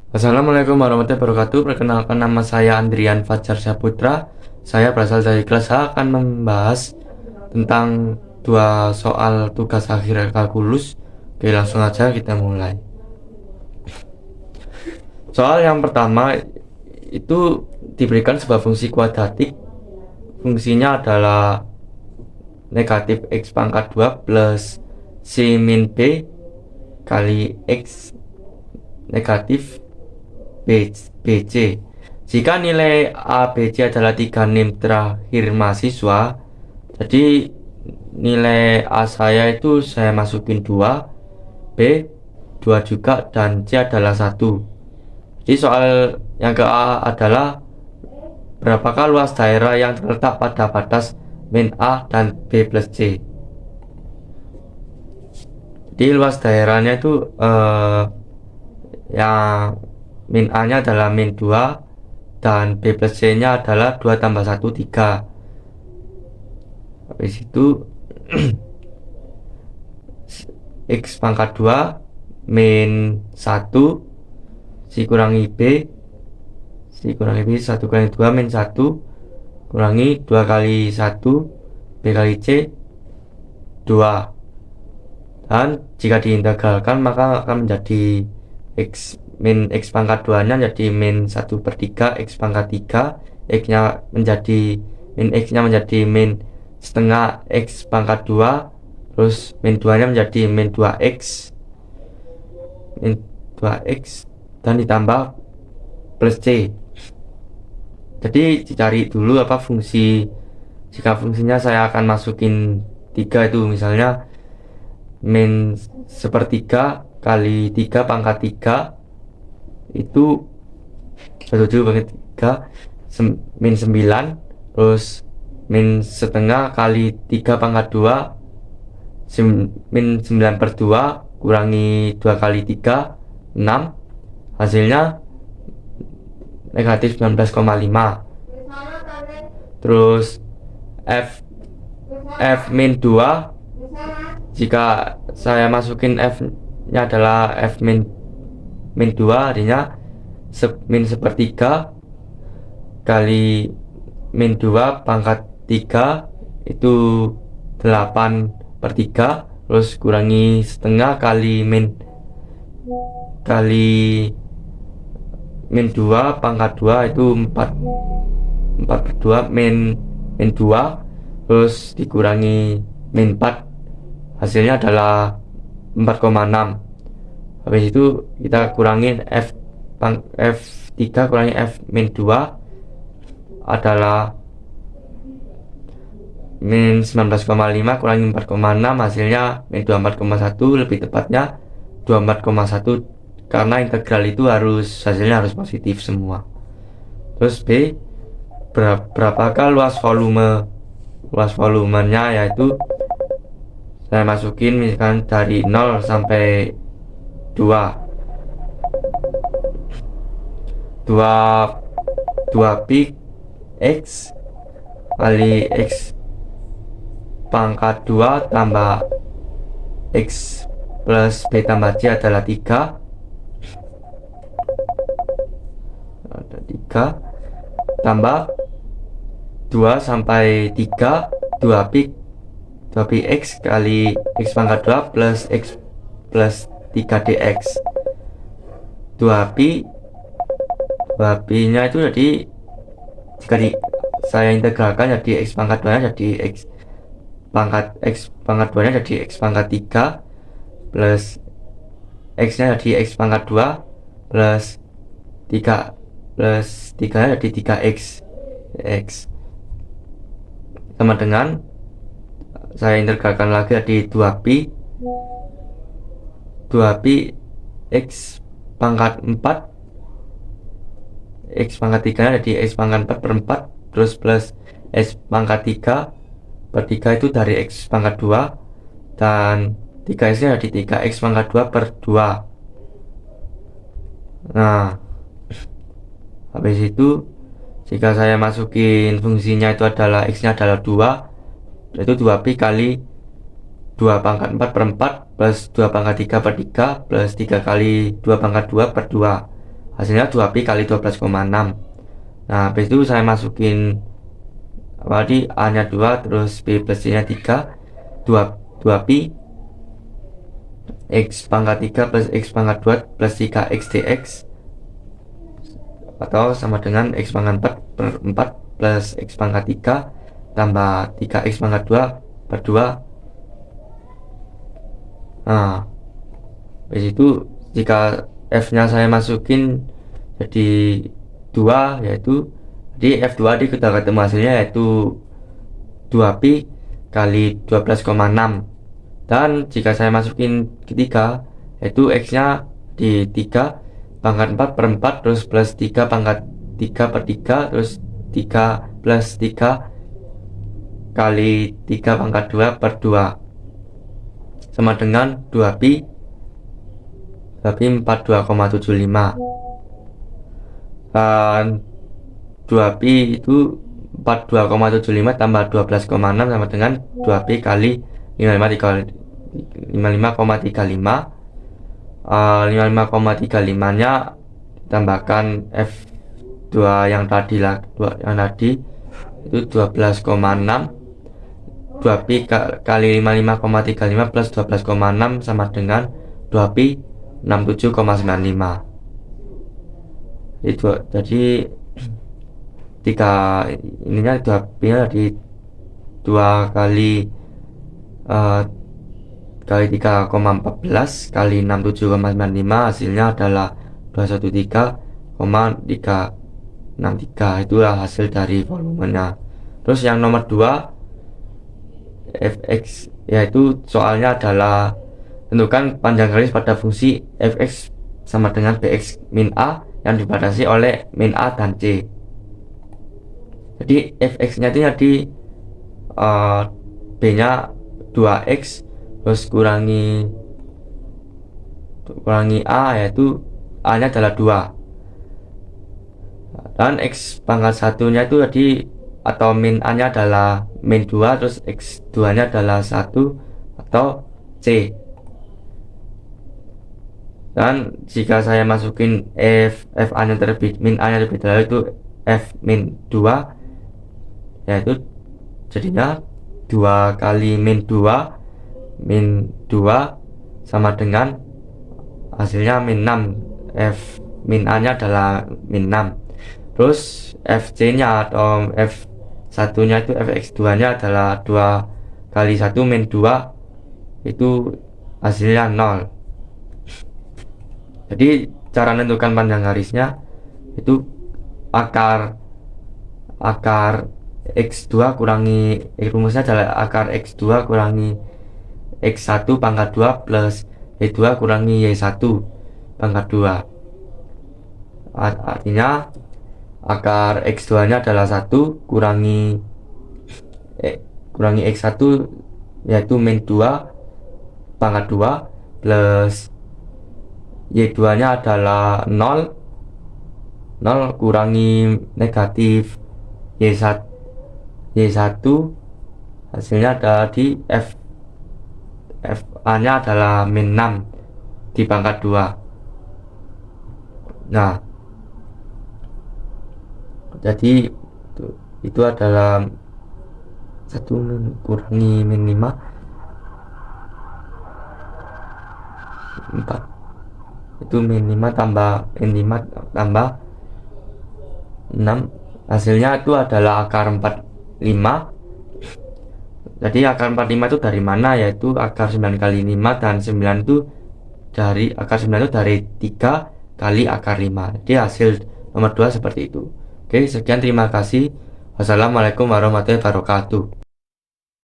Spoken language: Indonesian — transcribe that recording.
Assalamualaikum warahmatullahi wabarakatuh. Perkenalkan, nama saya Andrian Fajar Saputra. Saya berasal dari kelas A, akan membahas tentang dua soal tugas akhir kalkulus. Oke, langsung aja kita mulai. Soal yang pertama itu diberikan sebuah fungsi kuadratik. Fungsinya adalah negatif x pangkat 2 plus c min b kali x negatif bc. Jika nilai A, B, C adalah 3 NIM terakhir mahasiswa, jadi nilai A saya itu saya masukin 2, B 2 juga, dan C adalah 1. Jadi soal yang ke A adalah berapakah luas daerah yang terletak pada batas min A dan B plus C. Jadi luas daerahnya itu yang min A nya adalah min 2 dan B plus C nya adalah 2 tambah 1, 3. Habis itu x pangkat 2 min 1 si kurangi B 1 kurangi 2 min 1 kurangi 2 kali 1 B kali C 2, dan jika diintegralkan maka akan menjadi x pangkat 2 nya jadi min 1/3 x pangkat 3, x nya menjadi min setengah x pangkat 2, terus min 2 nya menjadi min 2x dan ditambah plus C. Jadi dicari dulu apa fungsi. Jika fungsinya saya akan masukin 3, itu misalnya min 1/3 kali 3 pangkat 3 itu 1/3 min 9, terus min setengah kali 3 pangkat 2 min 9/2 kurangi 2 kali 3 6, hasilnya negatif 19,5. Terus F min 2, jika saya masukin F nya adalah F min 2, artinya min 1/3 kali min 2 pangkat 3 itu 8/3, terus kurangi setengah kali min 2 pangkat 2 itu 4/2 min 2, terus dikurangi min 4, hasilnya adalah 4,6. Habis itu kita kurangin F3 kurangi F min 2 adalah min 19,5 kurangi 4,6, hasilnya min 24,1, lebih tepatnya 24,1, karena integral itu hasilnya harus positif semua. Terus B, berapakah luas volumenya, yaitu saya masukin misalkan dari 0 sampai 2 pi x kali x pangkat 2 tambah x plus b tambah c adalah 3. Ada 3 tambah 2 sampai 3 2 pi x kali x pangkat 2 plus x plus 3 dx. 2 pi nya itu jadi jika saya integralkan jadi x pangkat 2 nya jadi x pangkat 2 nya jadi x pangkat 3 plus x nya jadi x pangkat 2 plus 3 nya jadi 3x sama dengan saya integralkan lagi jadi 2 pi x pangkat 4 x pangkat 3 nya jadi x pangkat 4/4, terus plus x pangkat 3/3 itu dari x pangkat 2, dan 3x nya jadi 3x pangkat 2/2. Nah, habis itu jika saya masukin fungsinya itu adalah x nya adalah 2, yaitu 2 pi kali 2 pangkat 4/4 plus 2 pangkat 3/3 plus 3 kali 2 pangkat 2/2, hasilnya 2pi kali 12,6. Nah habis itu saya masukin tadi A nya 2 terus B plus C nya 3, 2pi X pangkat 3 plus X pangkat 2 plus 3X dx, atau sama dengan X pangkat 4 per 4 plus X pangkat 3 tambah 3X pangkat 2 per 2. Nah habis itu jika F nya saya masukin jadi 2, yaitu di F2 kita ketemu hasilnya yaitu 2pi kali 12,6. Dan jika saya masukin ketiga, yaitu X nya di 3 pangkat 4 per 4 terus plus 3 pangkat 3 per 3 terus 3 plus 3 kali 3 pangkat 2 per 2 sama dengan 2pi 42,75. Dan 2pi itu 42,75 tambah 12,6 sama dengan 2pi kali 55,35. 55,35 nya tambahkan F2 yang tadi itu 12,6. 2pi kali 55,35 plus 12,6 sama dengan 2pi 67,95. Itu jadi ininya 2pi nya di 2 kali 3,14 kali 67,95 hasilnya adalah 213,363. Itulah hasil dari volumenya. Terus yang nomor 2 fx, yaitu soalnya adalah tentukan panjang garis pada fungsi fx sama dengan bx min a yang dibatasi oleh min a dan c. Jadi fx nya itu jadi b nya 2x terus kurangi a, yaitu a nya adalah 2, dan x pangkat 1 nya itu tadi atau min a nya adalah min 2 terus x 2 nya adalah 1 atau c. Dan jika saya masukin f a nya terlebih min a nya terlebih dahulu, itu f min 2, yaitu jadinya 2 kali min 2 sama dengan hasilnya min 6. F min a nya adalah min 6. Terus fc nya atau f1 nya itu fx2 nya adalah 2 kali 1 min 2, itu hasilnya 0. Jadi cara menentukan panjang garisnya itu akar x2 kurangi, rumusnya adalah akar x2 kurangi x1 pangkat 2 plus y2 kurangi y1 pangkat 2. Artinya akar x2 nya adalah 1 kurangi x1 yaitu min 2 pangkat 2 plus y2 nya adalah 0 kurangi negatif y1 hasilnya ada di f a nya adalah min 6 di pangkat 2. Nah jadi itu adalah 1 kurangi min 5 4, itu min 5 tambah min 5 tambah 6, hasilnya itu adalah akar 45. Jadi akar 45 itu dari mana, yaitu akar 9 kali 5, dan 9 itu dari akar 9 itu dari 3 kali akar 5. Jadi hasil nomor 2 seperti itu. Oke, sekian, terima kasih. Wassalamualaikum warahmatullahi wabarakatuh.